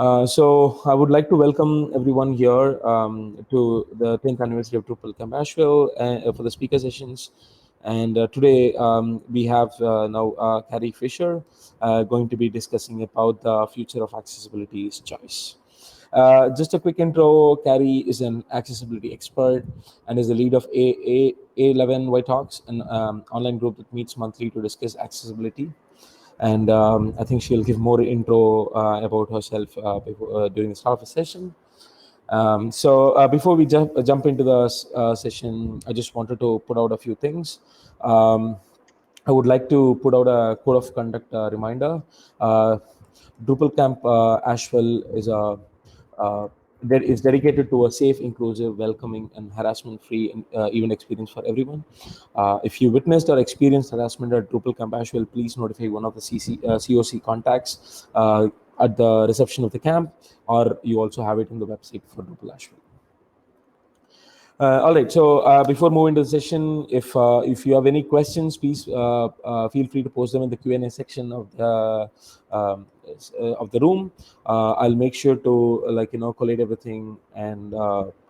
So I would like to welcome everyone here to the 10th anniversary of Drupal Camp Asheville for the speaker sessions. And today we have now Carrie Fisher going to be discussing about the future of accessibility is choice. Just a quick intro, Carrie is an accessibility expert and is the lead of A11 White Talks, an online group that meets monthly to discuss accessibility. And I think she'll give more intro about herself during the start of the session. Before we jump into the session, I just wanted to put out a few things. I would like to put out a code of conduct reminder. Drupal Camp Asheville is dedicated to a safe, inclusive, welcoming, and harassment-free event experience for everyone. If you witnessed or experienced harassment at Drupal Camp Asheville, please notify one of the COC contacts at the reception of the camp, or you also have it in the website for Drupal Asheville. All right. So before moving to the session, if you have any questions, please feel free to post them in the Q&A section of the room. I'll make sure to collate everything, and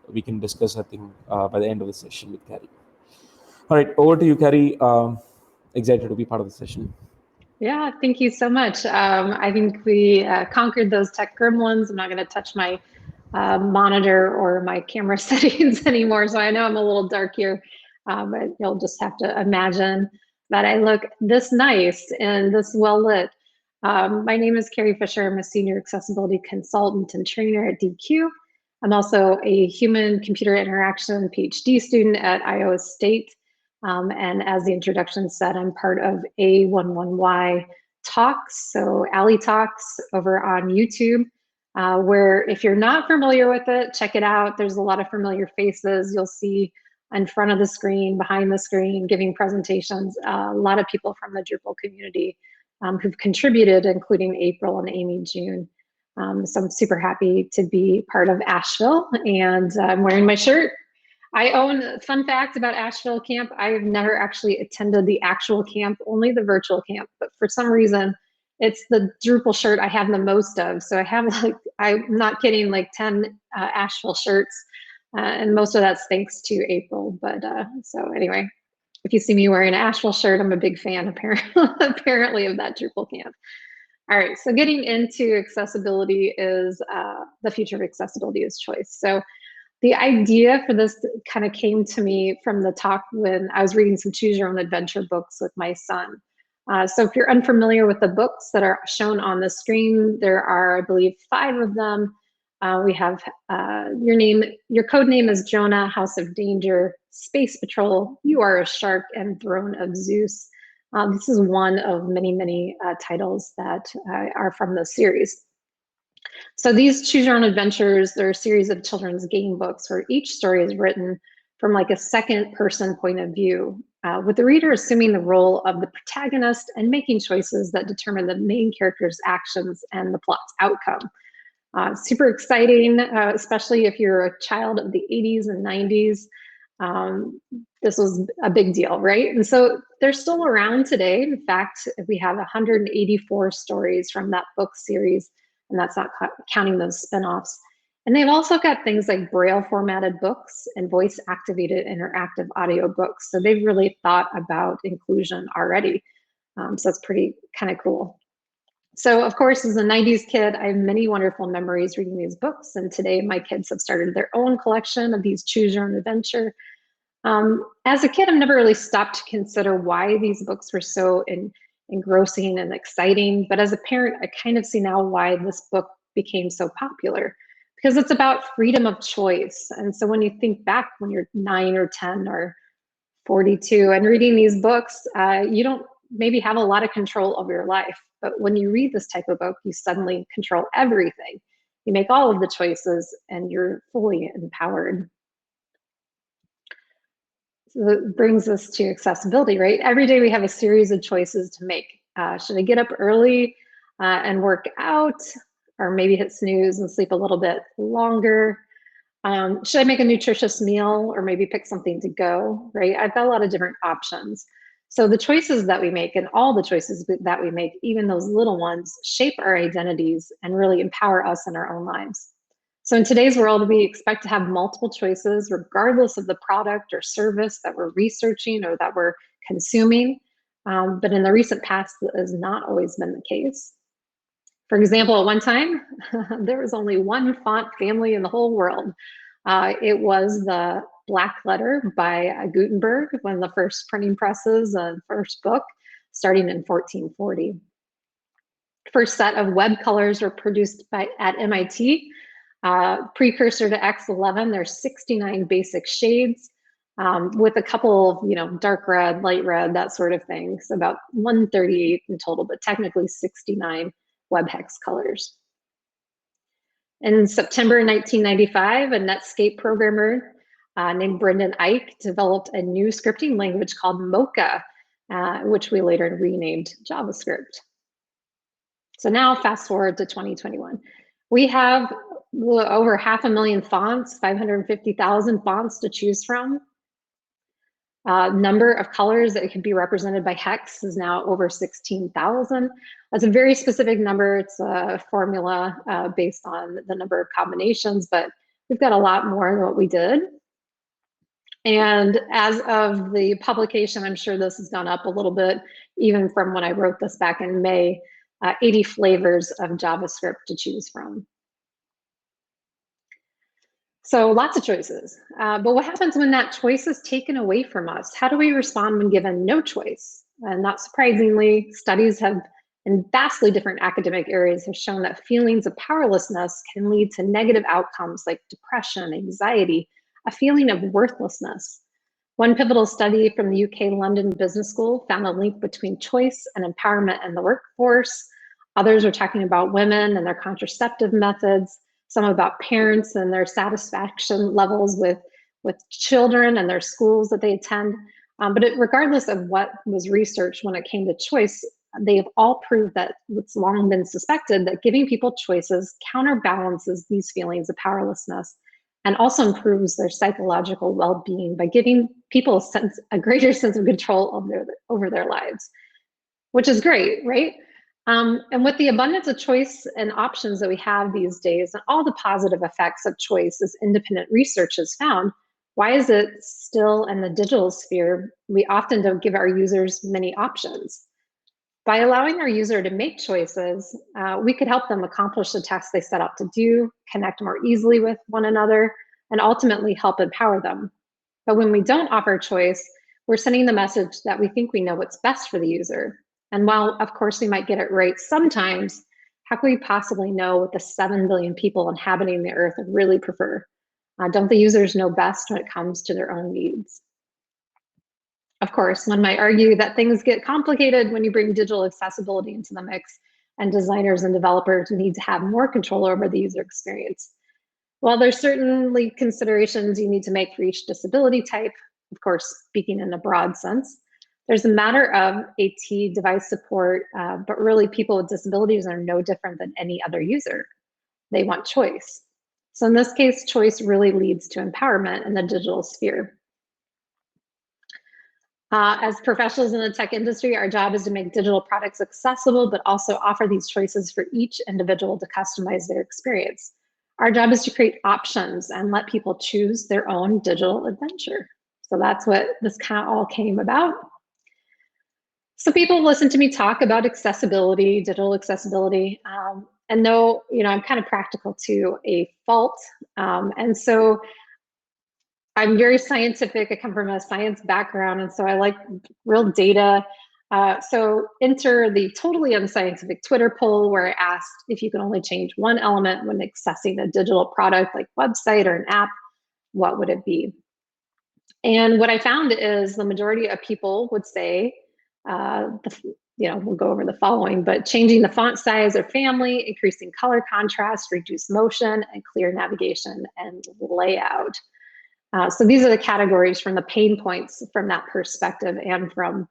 we can discuss, I think, by the end of the session with Carrie. All right, over to you, Carrie. Excited to be part of the session. Yeah, thank you so much. I think we conquered those tech gremlins. I'm not going to touch my monitor or my camera settings anymore, so I know I'm a little dark here, but you'll just have to imagine that I look this nice and this well lit. My name is Carrie Fisher. I'm a senior accessibility consultant and trainer at DQ. I'm also a human-computer interaction PhD student at Iowa State. And as the introduction said, I'm part of A11Y Talks, so Alley Talks over on YouTube, where if you're not familiar with it, check it out. There's a lot of familiar faces you'll see in front of the screen, behind the screen, giving presentations. A lot of people from the Drupal community who've contributed, including April and Amy June. So I'm super happy to be part of Asheville, and I'm wearing my shirt. I own, fun fact about Asheville camp, I've never actually attended the actual camp, only the virtual camp, but for some reason, it's the Drupal shirt I have the most of. So I have I'm not kidding, like 10 Asheville shirts, and most of that's thanks to April. But so anyway, if you see me wearing an Asheville shirt, I'm a big fan apparently of that Drupal camp. All right, so getting into accessibility is, the future of accessibility is choice. So the idea for this kind of came to me from the talk when I was reading some Choose Your Own Adventure books with my son. So if you're unfamiliar with the books that are shown on the screen, there are, I believe, 5 of them. We have your code name is Jonah, House of Danger, Space Patrol, You Are a Shark, and Throne of Zeus. This is one of many, many titles that are from the series. So these Choose Your Own Adventures, they're a series of children's game books where each story is written from like a second person point of view, with the reader assuming the role of the protagonist and making choices that determine the main character's actions and the plot's outcome. Super exciting, especially if you're a child of the 80s and 90s. This was a big deal, right? And so they're still around today. In fact, we have 184 stories from that book series, and that's not counting those spinoffs. And they've also got things like Braille formatted books and voice activated interactive audio books. So they've really thought about inclusion already. So it's pretty kind of cool. So of course, as a 90s kid, I have many wonderful memories reading these books. And today my kids have started their own collection of these Choose Your Own Adventure. As a kid, I've never really stopped to consider why these books were so engrossing and exciting. But as a parent, I kind of see now why this book became so popular, because it's about freedom of choice. And so when you think back when you're 9 or 10 or 42 and reading these books, you don't maybe have a lot of control over your life. But when you read this type of book, you suddenly control everything. You make all of the choices and you're fully empowered. So that brings us to accessibility, right? Every day we have a series of choices to make. Should I get up early and work out, or maybe hit snooze and sleep a little bit longer? Should I make a nutritious meal or maybe pick something to go, right? I've got a lot of different options. So the choices that we make, and all the choices that we make, even those little ones, shape our identities and really empower us in our own lives. So in today's world, we expect to have multiple choices regardless of the product or service that we're researching or that we're consuming. But in the recent past, that has not always been the case. For example, at one time, there was only one font family in the whole world. It was the black letter by Gutenberg, one of the first printing presses and first book, starting in 1440. First set of web colors were produced at MIT, precursor to X11. There's 69 basic shades, with a couple of, dark red, light red, that sort of thing. So about 138 in total, but technically 69 web hex colors. In September 1995, a Netscape programmer named Brendan Eich developed a new scripting language called Mocha, which we later renamed JavaScript. So now fast forward to 2021. We have over 500,000 fonts, 550,000 fonts to choose from. Number of colors that can be represented by hex is now over 16,000. That's a very specific number. It's a formula based on the number of combinations, but we've got a lot more than what we did. And as of the publication, I'm sure this has gone up a little bit, even from when I wrote this back in May, 80 flavors of JavaScript to choose from. So lots of choices, but what happens when that choice is taken away from us? How do we respond when given no choice? And not surprisingly, studies in vastly different academic areas have shown that feelings of powerlessness can lead to negative outcomes like depression, anxiety, a feeling of worthlessness. One pivotal study from the UK London Business School found a link between choice and empowerment in the workforce. Others are talking about women and their contraceptive methods, some about parents and their satisfaction levels with children and their schools that they attend. But regardless of what was researched when it came to choice, they have all proved that it's long been suspected that giving people choices counterbalances these feelings of powerlessness and also improves their psychological well-being by giving people a greater sense of control over their lives, which is great, right? And with the abundance of choice and options that we have these days and all the positive effects of choice as independent research has found, why is it still in the digital sphere, we often don't give our users many options? By allowing our user to make choices, we could help them accomplish the tasks they set out to do, connect more easily with one another, and ultimately help empower them. But when we don't offer choice, we're sending the message that we think we know what's best for the user. And while, of course, we might get it right sometimes, how can we possibly know what the 7 billion people inhabiting the Earth really prefer? Don't the users know best when it comes to their own needs? Of course, one might argue that things get complicated when you bring digital accessibility into the mix, and designers and developers need to have more control over the user experience. While there's certainly considerations you need to make for each disability type, of course, speaking in a broad sense, there's a matter of AT device support, but really people with disabilities are no different than any other user. They want choice. So in this case, choice really leads to empowerment in the digital sphere. As professionals in the tech industry, our job is to make digital products accessible, but also offer these choices for each individual to customize their experience. Our job is to create options and let people choose their own digital adventure. So that's what this kind of all came about. So people listen to me talk about accessibility, digital accessibility, and know, I'm kind of practical to a fault. And so I'm very scientific. I come from a science background, and so I like real data. So enter the totally unscientific Twitter poll where I asked if you could only change one element when accessing a digital product like website or an app, what would it be? And what I found is the majority of people would say, we'll go over the following, but changing the font size or family, increasing color contrast, reduce motion, and clear navigation and layout. So these are the categories from the pain points from that perspective and from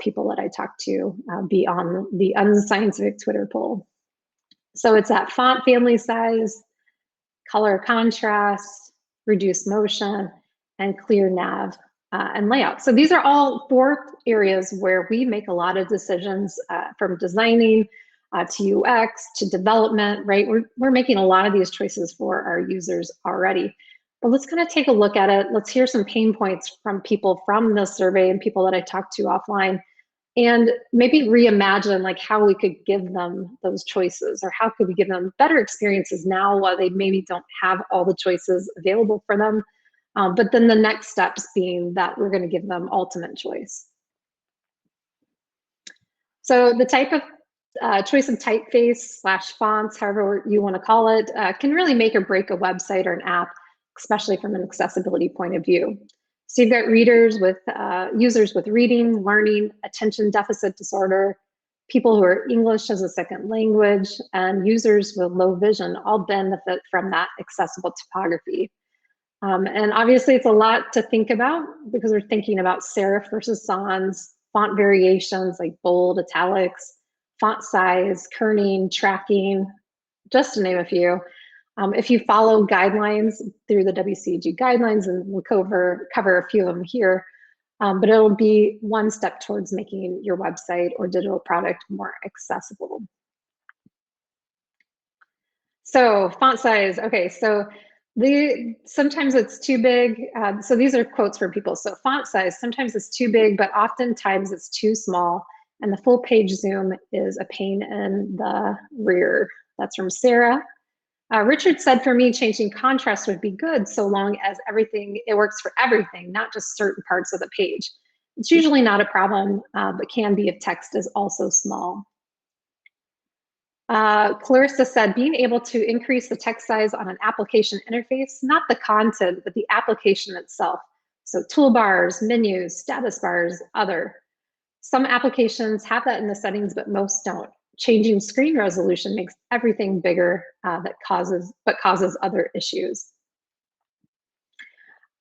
people that I talked to beyond the unscientific Twitter poll. So it's that font family size, color contrast, reduce motion, and clear nav. and layout. So these are all 4 areas where we make a lot of decisions, from designing to UX to development, right? We're making a lot of these choices for our users already. But let's kind of take a look at it. Let's hear some pain points from people from this survey and people that I talked to offline, and maybe reimagine like how we could give them those choices, or how could we give them better experiences now while they maybe don't have all the choices available for them. But then the next steps being that we're going to give them ultimate choice. So the type of choice of typeface / fonts, however you want to call it, can really make or break a website or an app, especially from an accessibility point of view. So you've got readers with users with reading, learning, attention deficit disorder, people who are English as a second language, and users with low vision all benefit from that accessible typography. And obviously it's a lot to think about because we're thinking about serif versus sans, font variations like bold, italics, font size, kerning, tracking, just to name a few. If you follow guidelines through the WCAG guidelines, and we'll cover a few of them here, but it'll be one step towards making your website or digital product more accessible. So font size, okay, so sometimes it's too big. So these are quotes from people. So font size, sometimes it's too big, but oftentimes it's too small. And the full page zoom is a pain in the rear. That's from Sarah. Richard said, for me, changing contrast would be good so long as it works for everything, not just certain parts of the page. It's usually not a problem, but can be if text is also small. Clarissa said, being able to increase the text size on an application interface, not the content, but the application itself. So toolbars, menus, status bars, other. Some applications have that in the settings, but most don't. Changing screen resolution makes everything bigger, but causes other issues.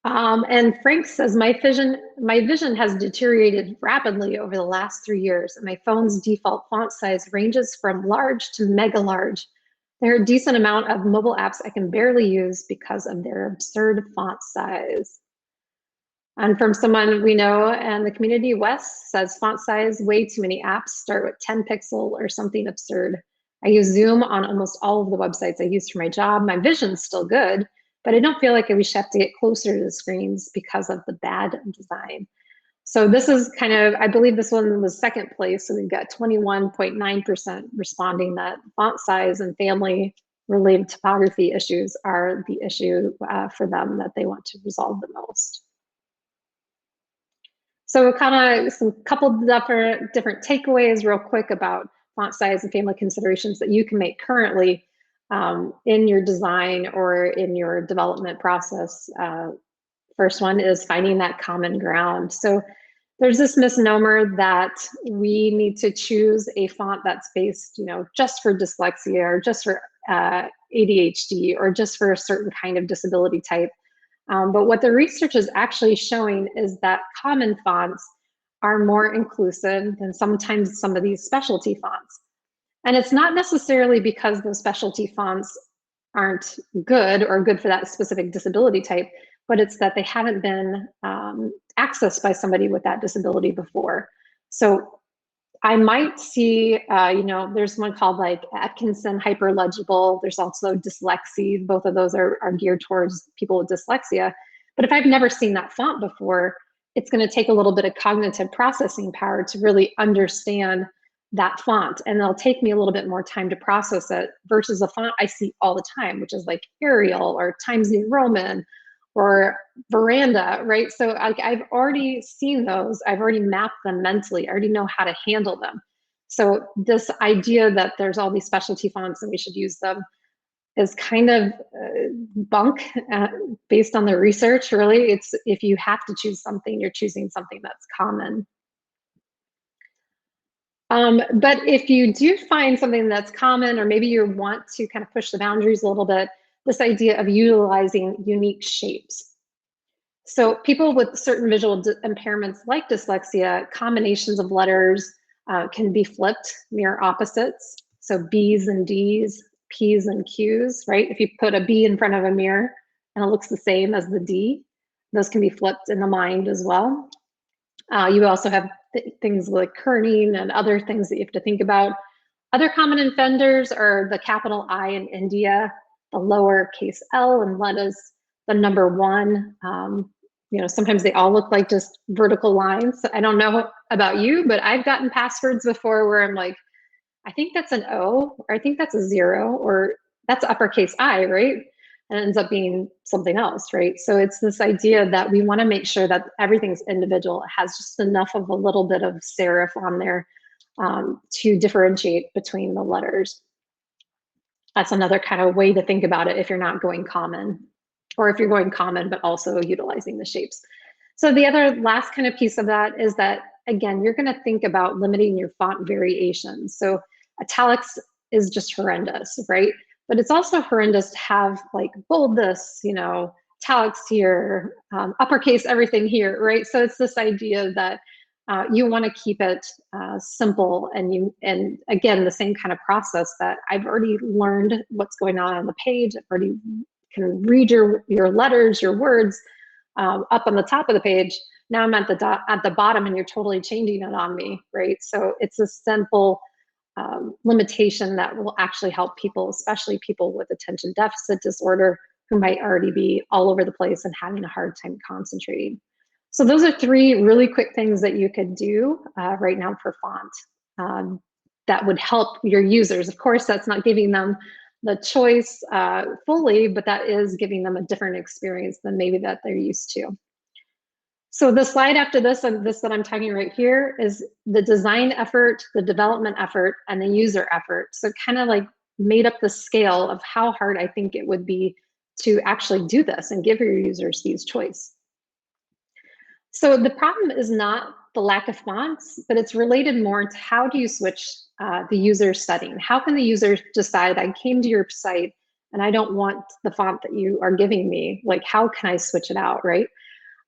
And Frank says, my vision has deteriorated rapidly over the last 3 years, and my phone's default font size ranges from large to mega large. There are a decent amount of mobile apps I can barely use because of their absurd font size. And from someone we know in the community, Wes says, font size, way too many apps start with 10 pixel or something absurd. I use Zoom on almost all of the websites I use for my job. My vision's still good, but I don't feel like we should have to get closer to the screens because of the bad design. So this is kind of, I believe this one was second place. So we've got 21.9% responding that font size and family related typography issues are the issue for them that they want to resolve the most. So kind of some couple different takeaways real quick about font size and family considerations that you can make currently in your design or in your development process. First one is finding that common ground. So there's this misnomer that we need to choose a font that's based, just for dyslexia or just for ADHD or just for a certain kind of disability type. But what the research is actually showing is that common fonts are more inclusive than sometimes some of these specialty fonts. And it's not necessarily because those specialty fonts aren't good or good for that specific disability type, but it's that they haven't been accessed by somebody with that disability before. So I might see, there's one called like Atkinson Hyperlegible. There's also dyslexia. Both of those are geared towards people with dyslexia. But if I've never seen that font before, it's going to take a little bit of cognitive processing power to really understand that font. And it'll take me a little bit more time to process it versus a font I see all the time, which is like Arial or Times New Roman or Veranda, right? So I've already seen those. I've already mapped them mentally. I already know how to handle them. So this idea that there's all these specialty fonts and we should use them is kind of bunk based on the research, really. It's if you have to choose something, you're choosing something that's common. But if you do find something that's common, or maybe you want to kind of push the boundaries a little bit, this idea of utilizing unique shapes. So people with certain visual impairments like dyslexia, combinations of letters can be flipped, mirror opposites. So B's and D's, P's and Q's, right? If you put a B in front of a mirror and it looks the same as the D, Those can be flipped in the mind as well. You also have things like kerning and other things that you have to think about. Other common offenders are the capital I in India, the lowercase l and letters, the number 1. Sometimes they all look like just vertical lines. I don't know about you, but I've gotten passwords before where I'm like, I think that's an O, or I think that's a 0, or that's uppercase I, right? And it ends up being something else, right? So it's this idea that we want to make sure that everything's individual. It has just enough of a little bit of serif on there to differentiate between the letters. That's another kind of way to think about it if you're not going common, or if you're going common but also utilizing the shapes. So the other last kind of piece of that is that, again, you're going to think about limiting your font variations. So italics is just horrendous, right? But it's also horrendous to have like bold this, italics here, uppercase everything here, right? So it's this idea that you want to keep it simple, and again, the same kind of process that I've already learned what's going on the page. I've already can read your letters, your words up on the top of the page. Now I'm at the bottom, and you're totally changing it on me, right? So it's a simple limitation that will actually help people, especially people with attention deficit disorder, who might already be all over the place and having a hard time concentrating. So those are 3 really quick things that you could do right now for font that would help your users. Of course, that's not giving them the choice fully, but that is giving them a different experience than maybe that they're used to. So the slide after this, and this that I'm talking right here, is the design effort, the development effort, and the user effort. So kind of like made up the scale of how hard I think it would be to actually do this and give your users these choice. So the problem is not the lack of fonts, but it's related more to how do you switch the user setting? How can the user decide, I came to your site and I don't want the font that you are giving me? Like, how can I switch it out, right?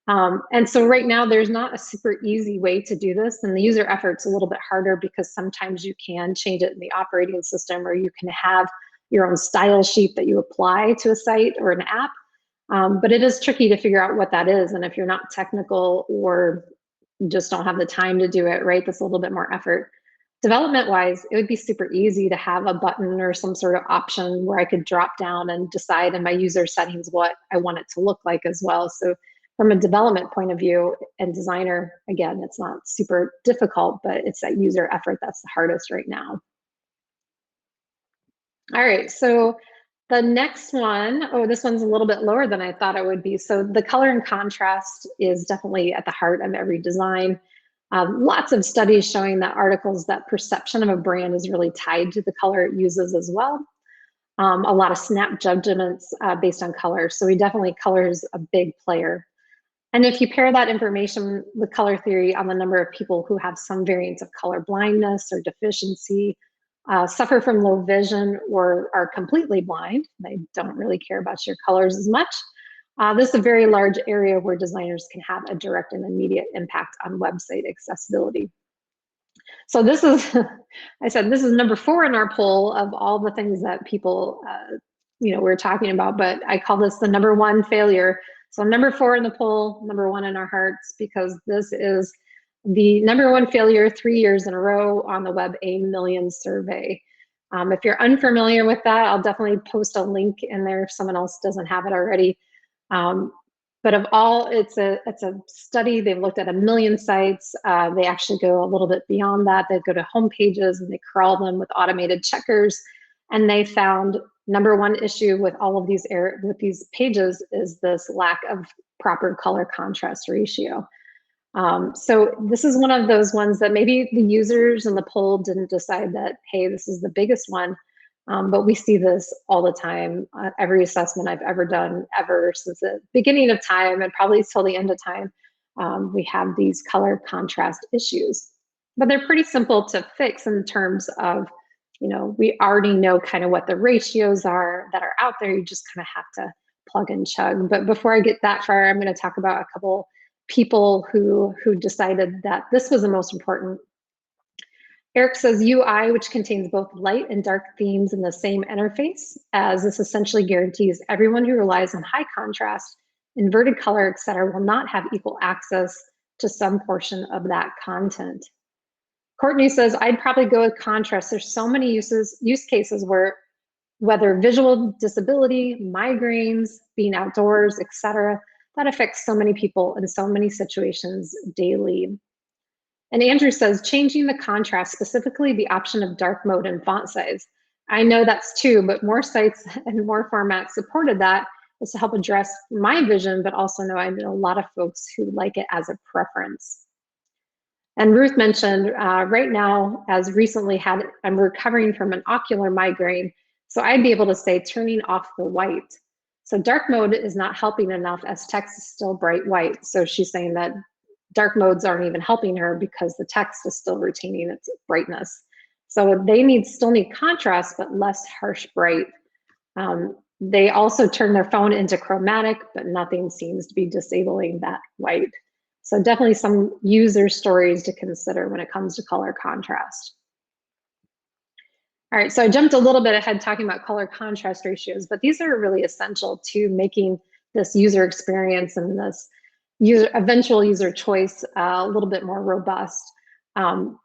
And so right now there's not a super easy way to do this, and the user effort's a little bit harder because sometimes you can change it in the operating system, or you can have your own style sheet that you apply to a site or an app. But it is tricky to figure out what that is. And if you're not technical or just don't have the time to do it, right, that's a little bit more effort. Development wise, it would be super easy to have a button or some sort of option where I could drop down and decide in my user settings what I want it to look like as well. So from a development point of view and designer, again, it's not super difficult, but it's that user effort that's the hardest right now. All right, so the next one, oh, this one's a little bit lower than I thought it would be. So the color and contrast is definitely at the heart of every design. Lots of studies showing that articles that perception of a brand is really tied to the color it uses as well. A lot of snap judgments based on color. So color is a big player. And if you pair that information with color theory on the number of people who have some variants of color blindness or deficiency, suffer from low vision, or are completely blind, they don't really care about your colors as much, this is a very large area where designers can have a direct and immediate impact on website accessibility. So this is, I said, this is number 4 in our poll of all the things that people, we're talking about, but I call this the number 1 failure. So number 4 in the poll, number 1 in our hearts, because this is the number 1 failure 3 years in a row on the Web A Million survey. If you're unfamiliar with that, I'll definitely post a link in there if someone else doesn't have it already. But of all, it's a study. They've looked at 1 million sites. They actually go a little bit beyond that. They go to home pages and they crawl them with automated checkers. And they found number 1 issue with all of these pages is this lack of proper color contrast ratio. So this is one of those ones that maybe the users in the poll didn't decide that, hey, this is the biggest one. But we see this all the time. Every assessment I've ever done, ever since the beginning of time, and probably till the end of time, we have these color contrast issues. But they're pretty simple to fix in terms of, we already know kind of what the ratios are that are out there. You just kind of have to plug and chug. But before I get that far, I'm going to talk about a couple people who decided that this was the most important. Eric says UI, which contains both light and dark themes in the same interface, as this essentially guarantees everyone who relies on high contrast inverted color, etc., will not have equal access to some portion of that content. Courtney says, I'd probably go with contrast. There's so many use cases where whether visual disability, migraines, being outdoors, etc., that affects so many people in so many situations daily. And Andrew says, changing the contrast, specifically the option of dark mode and font size. I know that's two, but more sites and more formats supported that is to help address my vision, but also I know a lot of folks who like it as a preference. And Ruth mentioned right now, as recently I'm recovering from an ocular migraine, so I'd be able to say turning off the white. So dark mode is not helping enough as text is still bright white. So she's saying that dark modes aren't even helping her because the text is still retaining its brightness. So they still need contrast, but less harsh bright. They also turn their phone into chromatic, but nothing seems to be disabling that white. So definitely some user stories to consider when it comes to color contrast. All right, so I jumped a little bit ahead talking about color contrast ratios, but these are really essential to making this user experience and this eventual user choice a little bit more robust.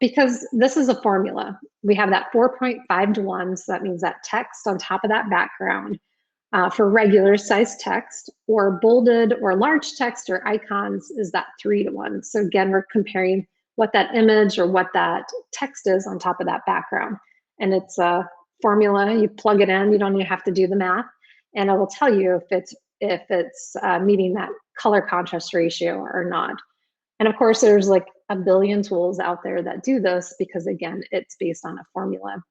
Because this is a formula. We have that 4.5 to 1, so that means that text on top of that background for regular size text, or bolded or large text or icons is that 3 to 1. So again, we're comparing what that image or what that text is on top of that background. And it's a formula, you plug it in, you don't even have to do the math, and it will tell you if it's meeting that color contrast ratio or not. And of course, there's like a billion tools out there that do this because again, it's based on a formula.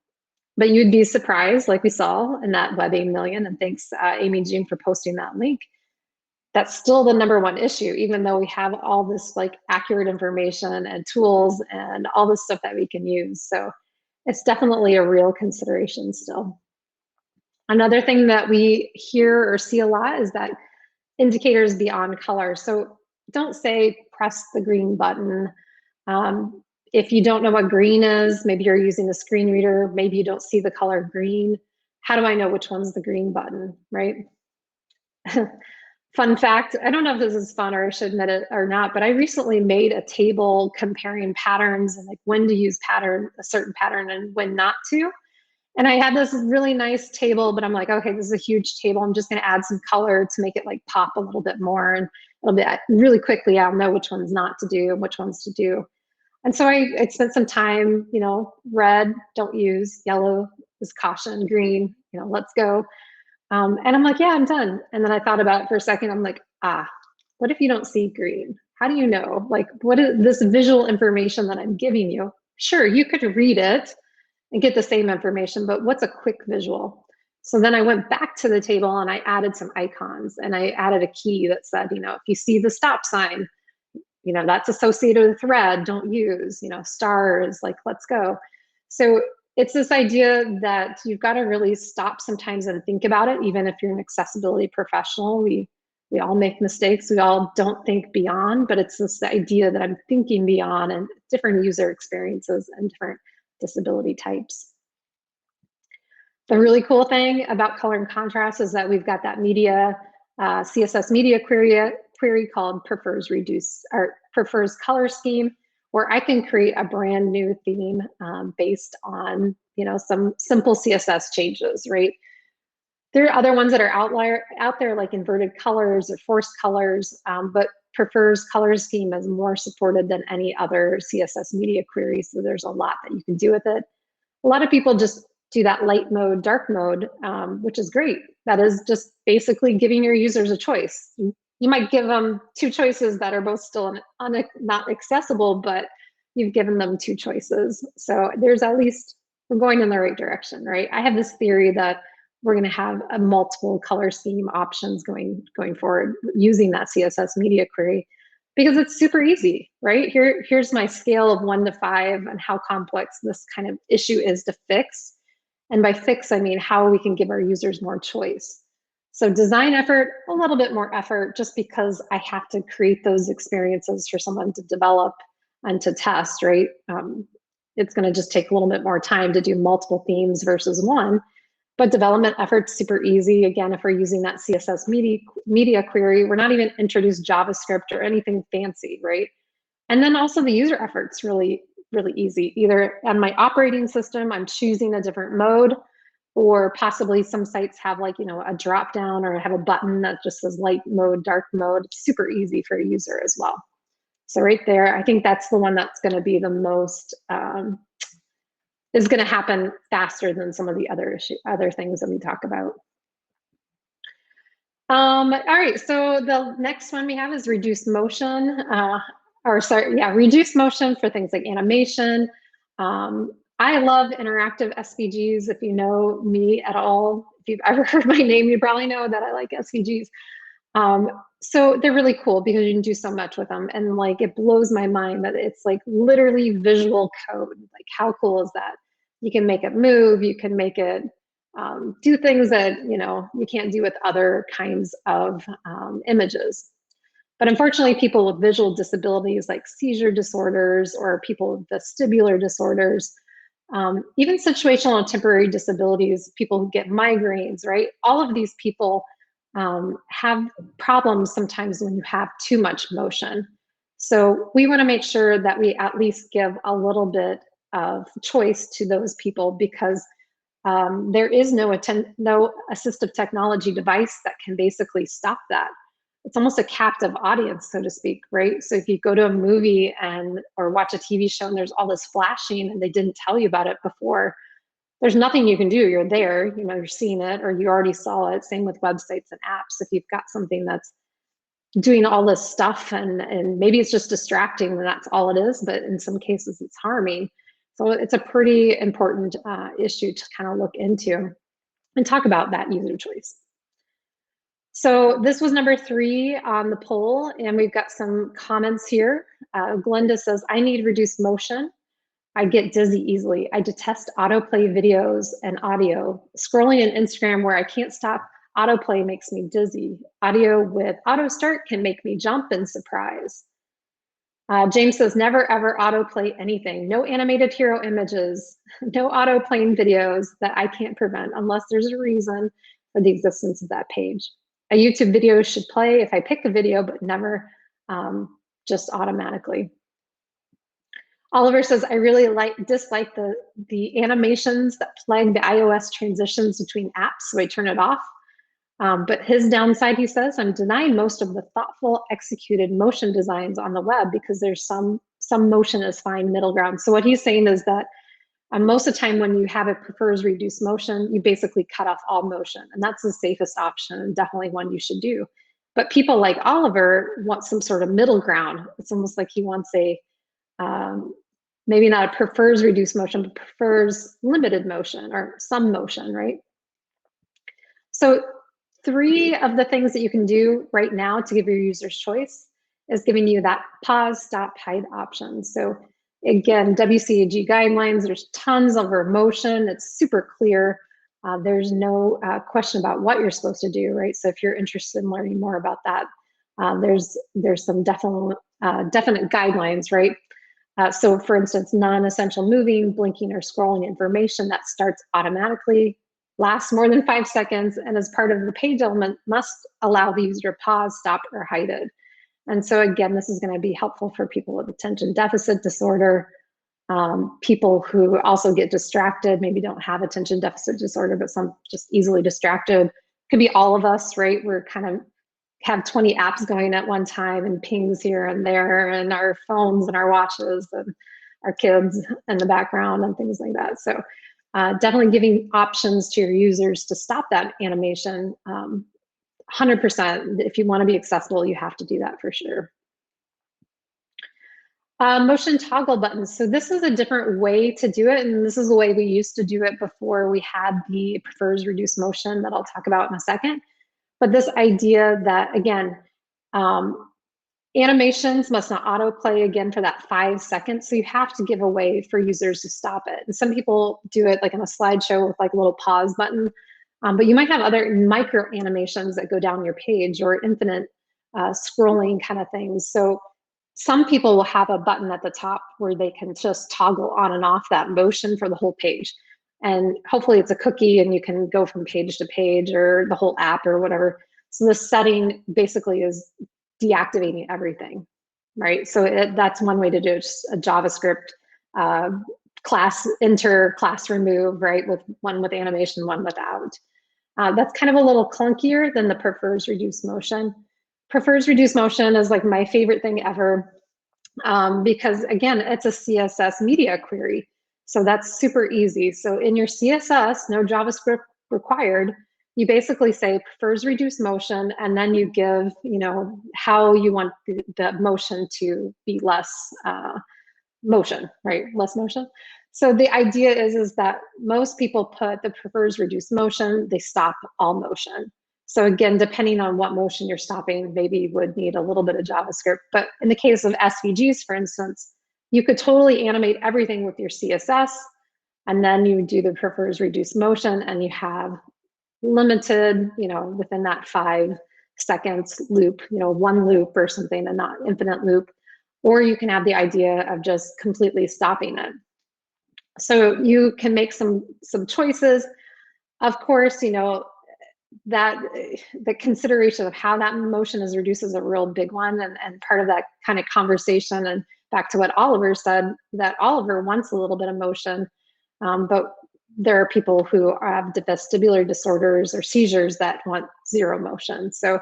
But you'd be surprised, like we saw in that Web 8 Million, and thanks Amy Jean for posting that link, that's still the #1 issue, even though we have all this like accurate information and tools and all this stuff that we can use. So it's definitely a real consideration still. Another thing that we hear or see a lot is that indicators beyond color. So don't say press the green button. If you don't know what green is, maybe you're using a screen reader, maybe you don't see the color green. How do I know which one's the green button, right? Fun fact, I don't know if this is fun or I should admit it or not, but I recently made a table comparing patterns and like when to use a certain pattern and when not to. And I had this really nice table, but I'm like, okay, this is a huge table. I'm just gonna add some color to make it like pop a little bit more. And it'll be really quickly, I'll know which ones not to do and which ones to do. And so I spent some time, red, don't use, yellow is caution, green, let's go. And I'm like, yeah, I'm done. And then I thought about it for a second. I'm like, what if you don't see green? How do you know? Like, what is this visual information that I'm giving you? Sure, you could read it and get the same information, but what's a quick visual? So then I went back to the table and I added some icons and I added a key that said, if you see the stop sign, that's associated with red, don't use, stars, like, let's go. So it's this idea that you've got to really stop sometimes and think about it, even if you're an accessibility professional. We all make mistakes. We all don't think beyond, but it's this idea that I'm thinking beyond and different user experiences and different disability types. The really cool thing about color and contrast is that we've got that CSS media query called prefers color scheme, where I can create a brand new theme based on some simple CSS changes, right? There are other ones that are out there like inverted colors or forced colors, but prefers color scheme is more supported than any other CSS media query. So there's a lot that you can do with it. A lot of people just do that light mode, dark mode, which is great. That is just basically giving your users a choice. You might give them two choices that are both still not accessible, but you've given them two choices. So there's at least, we're going in the right direction, right? I have this theory that we're going to have a multiple color scheme options going forward using that CSS media query, because it's super easy, right? Here's my scale of 1 to 5 and how complex this kind of issue is to fix. And by fix, I mean how we can give our users more choice. So design effort, a little bit more effort, just because I have to create those experiences for someone to develop and to test, right? It's going to just take a little bit more time to do multiple themes versus one. But development efforts, super easy. Again, if we're using that CSS media query, we're not even introduced JavaScript or anything fancy, right? And then also the user efforts, really, really easy. Either on my operating system, I'm choosing a different mode, or possibly some sites have like, a drop down or have a button that just says light mode, dark mode. It's super easy for a user as well. So right there, I think that's the one that's going to be the most, is going to happen faster than some of the other things that we talk about. All right, so the next one we have is reduced motion, reduced motion for things like animation. I love interactive SVGs. If you know me at all, if you've ever heard my name, you probably know that I like SVGs. So they're really cool because you can do so much with them. And like, it blows my mind that it's like literally visual code. Like, how cool is that? You can make it move, you can make it do things that, you can't do with other kinds of images. But unfortunately, people with visual disabilities like seizure disorders or people with vestibular disorders, even situational and temporary disabilities, people who get migraines, right? All of these people have problems sometimes when you have too much motion. So we want to make sure that we at least give a little bit of choice to those people, because there is no assistive technology device that can basically stop that. It's almost a captive audience, so to speak, right? So if you go to a movie or watch a TV show and there's all this flashing and they didn't tell you about it before, there's nothing you can do. You're there, you're seeing it, or you already saw it. Same with websites and apps. If you've got something that's doing all this stuff and maybe it's just distracting, and that's all it is, but in some cases it's harming. So it's a pretty important issue to kind of look into and talk about that user choice. So this was number 3 on the poll, and we've got some comments here. Glenda says, I need reduced motion. I get dizzy easily. I detest autoplay videos and audio. Scrolling in Instagram where I can't stop, autoplay makes me dizzy. Audio with auto start can make me jump in surprise. James says, never ever autoplay anything. No animated hero images, no autoplaying videos that I can't prevent unless there's a reason for the existence of that page. A YouTube video should play if I pick a video, but never just automatically. Oliver says, I really dislike the animations that plague the iOS transitions between apps, so I turn it off. But his downside, he says, I'm denying most of the thoughtful, executed motion designs on the web because there's some motion is fine middle ground. So what he's saying is that most of the time when you have it prefers reduced motion, you basically cut off all motion, and that's the safest option and definitely one you should do. But people like Oliver want some sort of middle ground. It's almost like he wants maybe not prefers reduced motion, but prefers limited motion or some motion, right? So 3 of the things that you can do right now to give your users choice is giving you that pause, stop, hide option. So again, WCAG guidelines, there's tons of motion. It's super clear. There's no question about what you're supposed to do, right? So if you're interested in learning more about that, there's some definite guidelines, right? So for instance, non-essential moving, blinking, or scrolling information that starts automatically, lasts more than 5 seconds, and as part of the page element must allow the user to pause, stop, or hide it. And so again, this is going to be helpful for people with attention deficit disorder, people who also get distracted, maybe don't have attention deficit disorder, but some just easily distracted. Could be all of us, right? We're kind of have 20 apps going at one time and pings here and there, and our phones and our watches and our kids in the background and things like that. So definitely giving options to your users to stop that animation. 100%, if you want to be accessible, you have to do that for sure. Motion toggle buttons. So this is a different way to do it, and this is the way we used to do it before we had the prefers reduced motion that I'll talk about in a second. But this idea that, again, animations must not autoplay again for that 5 seconds. So you have to give a way for users to stop it. And some people do it like in a slideshow with like a little pause button, but you might have other micro animations that go down your page or infinite scrolling kind of things. So some people will have a button at the top where they can just toggle on and off that motion for the whole page. And hopefully it's a cookie and you can go from page to page or the whole app or whatever. So the setting basically is deactivating everything, right? So that's one way to do it, just a JavaScript class enter, class remove, right? With one with animation, one without. That's kind of a little clunkier than the prefers reduce motion. Prefers reduce motion is like my favorite thing ever, because again, it's a CSS media query. So that's super easy. So in your CSS, no JavaScript required, you basically say prefers reduce motion, and then you give, how you want the motion to be less motion, right? Less motion. So the idea is that most people put the prefers reduce motion, they stop all motion. So again, depending on what motion you're stopping, maybe you would need a little bit of JavaScript. But in the case of SVGs, for instance, you could totally animate everything with your CSS, and then you do the prefers reduce motion, and you have limited, within that 5 seconds loop, one loop or something, and not infinite loop. Or you can have the idea of just completely stopping it. So you can make some choices. Of course, that the consideration of how that motion is reduced is a real big one, and part of that kind of conversation, and back to what Oliver said, that Oliver wants a little bit of motion, but there are people who have vestibular disorders or seizures that want zero motion. So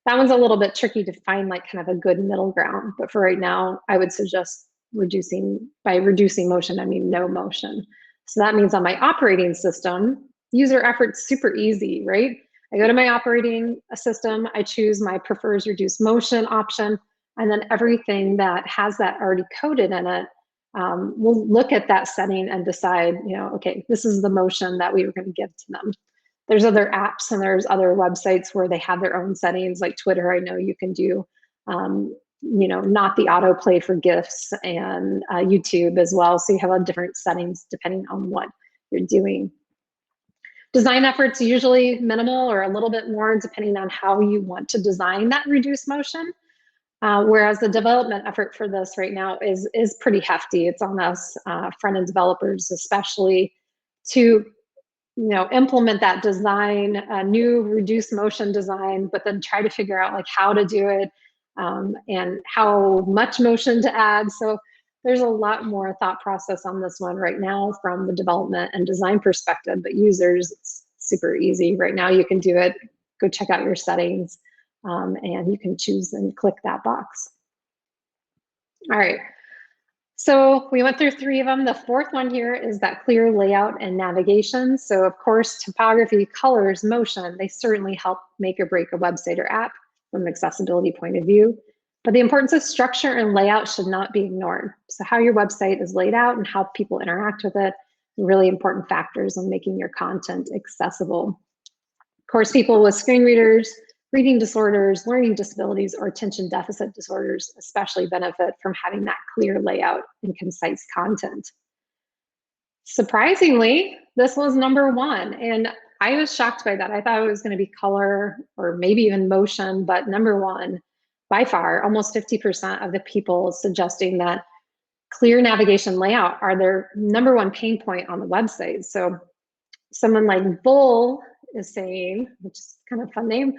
that one's a little bit tricky to find like kind of a good middle ground. But for right now, I would suggest by reducing motion, I mean no motion. So that means on my operating system, user effort's super easy, right? I go to my operating system, I choose my prefers reduce motion option, and then everything that has that already coded in it, we'll look at that setting and decide, okay, this is the motion that we were going to give to them. There's other apps and there's other websites where they have their own settings, like Twitter. I know you can do, not the autoplay for GIFs, and YouTube as well. So you have a different settings depending on what you're doing. Design efforts usually minimal or a little bit more depending on how you want to design that reduced motion. Whereas the development effort for this right now is pretty hefty. It's on us front-end developers, especially to implement that design, new reduced motion design, but then try to figure out like how to do it, and how much motion to add. So there's a lot more thought process on this one right now from the development and design perspective, but users, it's super easy. Right now you can do it. Go check out your settings, and you can choose and click that box. All right. So we went through 3 of them. The 4th one here is that clear layout and navigation. So of course, typography, colors, motion, they certainly help make or break a website or app from an accessibility point of view. But the importance of structure and layout should not be ignored. So how your website is laid out and how people interact with it are really important factors in making your content accessible. Of course, people with screen readers, reading disorders, learning disabilities, or attention deficit disorders especially benefit from having that clear layout and concise content. Surprisingly, this was #1, and I was shocked by that. I thought it was going to be color or maybe even motion, but #1 by far, almost 50% of the people suggesting that clear navigation layout are their #1 pain point on the website. So someone like Bull is saying, which is kind of a fun name,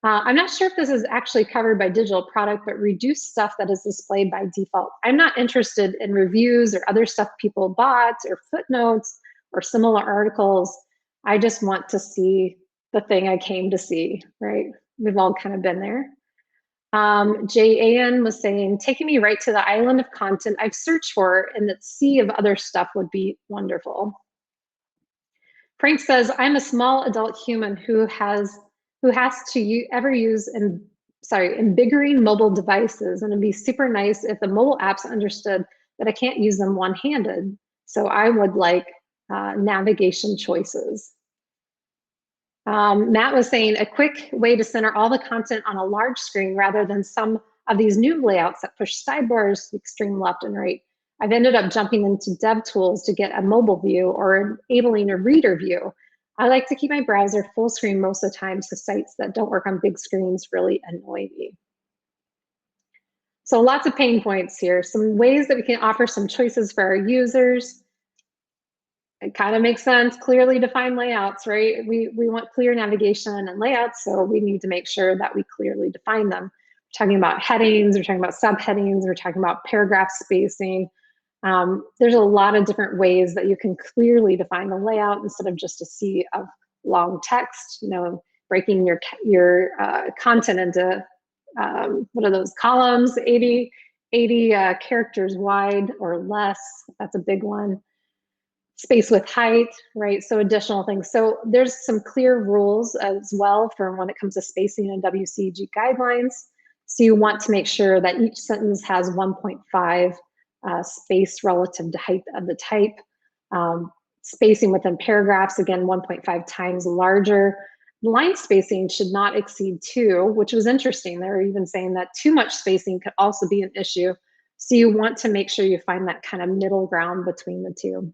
I'm not sure if this is actually covered by digital product, but reduce stuff that is displayed by default. I'm not interested in reviews or other stuff people bought or footnotes or similar articles. I just want to see the thing I came to see, right? We've all kind of been there. JAN was saying, taking me right to the island of content I've searched for, and that sea of other stuff would be wonderful. Frank says, I'm a small adult human who has to ever use embiggering mobile devices, and it'd be super nice if the mobile apps understood that I can't use them one-handed. So I would like navigation choices. Matt was saying a quick way to center all the content on a large screen rather than some of these new layouts that push sidebars extreme left and right. I've ended up jumping into dev tools to get a mobile view or enabling a reader view. I like to keep my browser full screen most of the time, so sites that don't work on big screens really annoy me. So lots of pain points here. Some ways that we can offer some choices for our users. It kind of makes sense. Clearly defined layouts, right? We want clear navigation and layouts, so we need to make sure that we clearly define them. We're talking about headings, we're talking about subheadings, we're talking about paragraph spacing. There's a lot of different ways that you can clearly define the layout instead of just a sea of long text, you know, breaking your content into, what are those columns, 80 characters wide or less. That's a big one. Space with height, right? So additional things. So there's some clear rules as well for when it comes to spacing and WCAG guidelines. So you want to make sure that each sentence has 1.5 space relative to height of the type. Spacing within paragraphs, again, 1.5 times larger. Line spacing should not exceed 2, which was interesting. They were even saying that too much spacing could also be an issue. So you want to make sure you find that kind of middle ground between the two.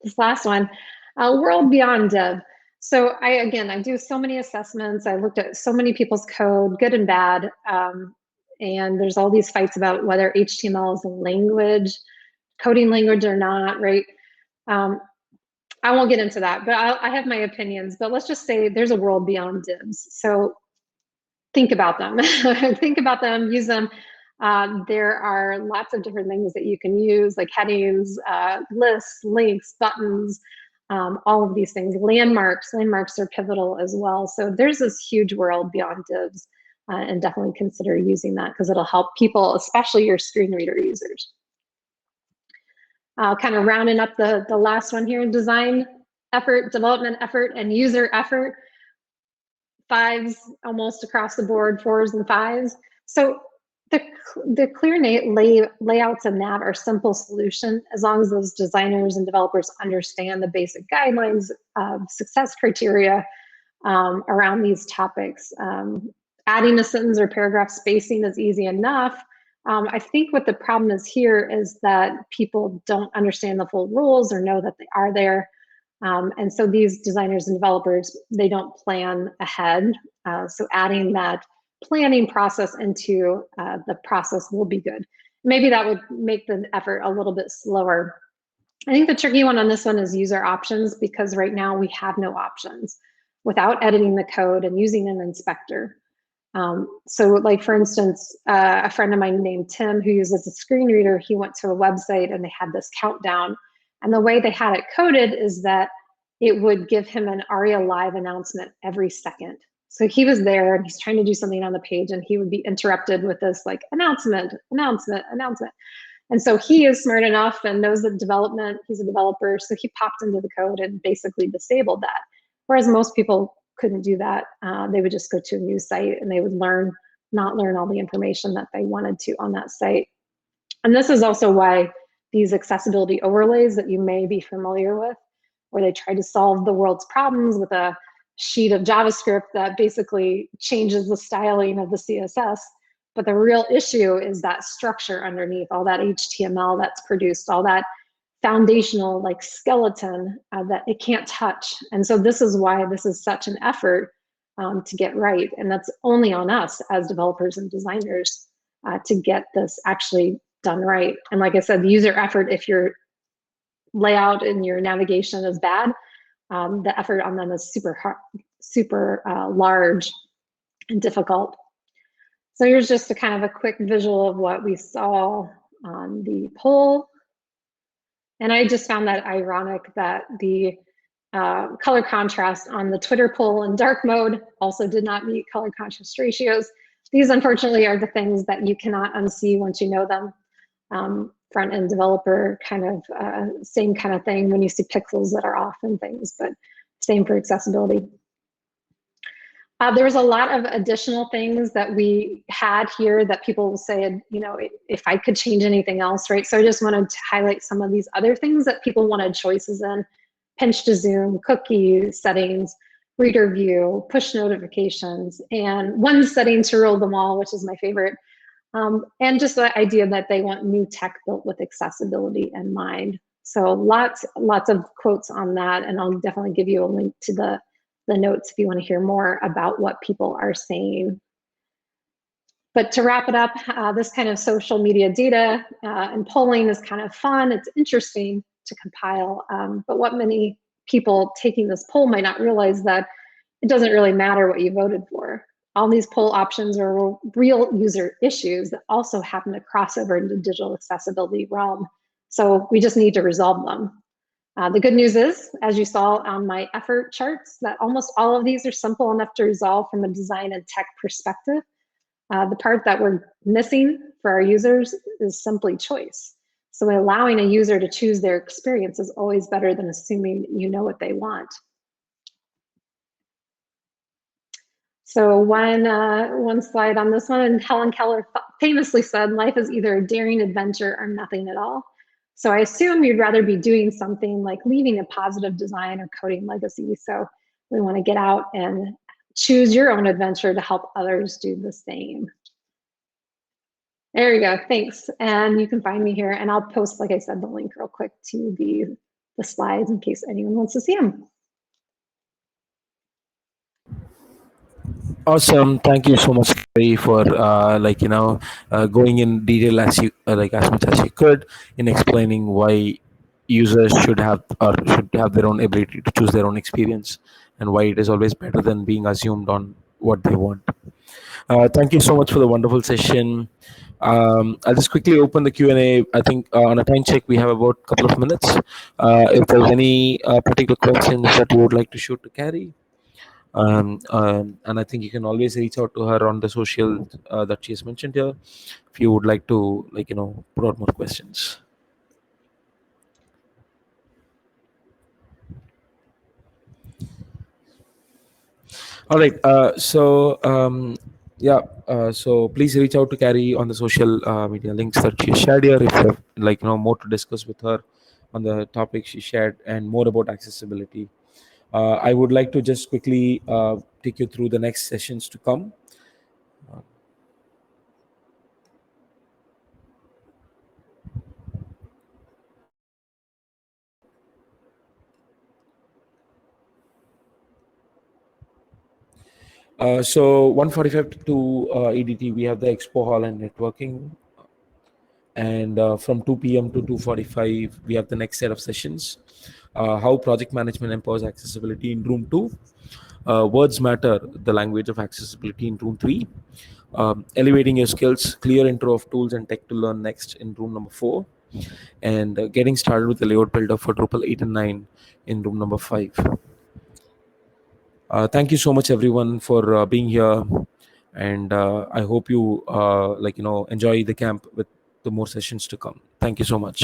This last one, world beyond div. So I do so many assessments. I looked at so many people's code, good and bad. And there's all these fights about whether HTML is a language, coding language or not, right? I won't get into that, but I have my opinions. But let's just say there's a world beyond divs. So think about them. Think about them, use them. There are lots of different things that you can use, like headings, lists, links, buttons, all of these things. Landmarks are pivotal as well. So there's this huge world beyond divs, and definitely consider using that because it'll help people, especially your screen reader users. Kind of rounding up the last one here, design effort, development effort, and user effort. 5s almost across the board, 4s and 5s. So the clear layouts and nav are simple solution as long as those designers and developers understand the basic guidelines of success criteria around these topics. Adding a sentence or paragraph spacing is easy enough. I think what the problem is here is that people don't understand the full rules or know that they are there. And so these designers and developers, they don't plan ahead. So adding that planning process into the process will be good. Maybe that would make the effort a little bit slower. I think the tricky one on this one is user options, because right now we have no options without editing the code and using an inspector. So like, for instance, a friend of mine named Tim, who uses a screen reader, he went to a website and they had this countdown. And the way they had it coded is that it would give him an ARIA live announcement every second. So he was there and he's trying to do something on the page and he would be interrupted with this like announcement. And so he is smart enough and knows the development, he's a developer, so he popped into the code and basically disabled that. Whereas most people couldn't do that. They would just go to a news site and they would not learn all the information that they wanted to on that site. And this is also why these accessibility overlays that you may be familiar with, where they try to solve the world's problems with a sheet of JavaScript that basically changes the styling of the CSS. But the real issue is that structure underneath, all that HTML that's produced, all that foundational like skeleton that it can't touch. And so this is why this is such an effort to get right. And that's only on us as developers and designers to get this actually done right. And like I said, the user effort, if your layout and your navigation is bad, the effort on them is super large and difficult. So here's just a kind of a quick visual of what we saw on the poll. And I just found that ironic that the color contrast on the Twitter poll in dark mode also did not meet color contrast ratios. These unfortunately are the things that you cannot unsee once you know them. Front-end developer kind of same kind of thing when you see pixels that are off and things, but same for accessibility. There was a lot of additional things that we had here that people said, you know, if I could change anything else, right? So I just wanted to highlight some of these other things that people wanted choices in: pinch to zoom, cookie settings, reader view, push notifications, and one setting to rule them all, which is my favorite. And just the idea that they want new tech built with accessibility in mind. So lots of quotes on that, and I'll definitely give you a link to the notes if you want to hear more about what people are saying. But to wrap it up, this kind of social media data and polling is kind of fun. It's interesting to compile. But what many people taking this poll might not realize that it doesn't really matter what you voted for. All these poll options are real user issues that also happen to cross over into digital accessibility realm. So we just need to resolve them. The good news is, as you saw on my effort charts, that almost all of these are simple enough to resolve from a design and tech perspective. The part that we're missing for our users is simply choice. So allowing a user to choose their experience is always better than assuming you know what they want. So one slide on this one, and Helen Keller famously said, life is either a daring adventure or nothing at all. So I assume you'd rather be doing something like leaving a positive design or coding legacy. So we want to get out and choose your own adventure to help others do the same. There we go, thanks. And you can find me here, and I'll post, like I said, the link real quick to the slides in case anyone wants to see them. Awesome. Thank you so much, Gary, for going in detail as you as much as you could in explaining why users should have their own ability to choose their own experience, and why it is always better than being assumed on what they want. Thank you so much for the wonderful session. I'll just quickly open the Q&A. I think on a time check we have about a couple of minutes. If there's any particular questions that you would like to shoot to Carrie. And I think you can always reach out to her on the social that she has mentioned here if you would like to put out more questions. All right. So please reach out to Carrie on the social media links that she shared here if you have more to discuss with her on the topic she shared and more about accessibility. I would like to just quickly take you through the next sessions to come. So 1:45 to EDT, we have the Expo Hall and networking, and from 2 p.m. to 2:45, we have the next set of sessions. How project management empowers accessibility in room 2. Words matter, the language of accessibility in room 3. Elevating your skills, clear intro of tools and tech to learn next in room number 4. And getting started with the layout builder for Drupal 8 and 9 in room number 5. Thank you so much, everyone, for being here, and I hope you enjoy the camp with the more sessions to come. Thank you so much.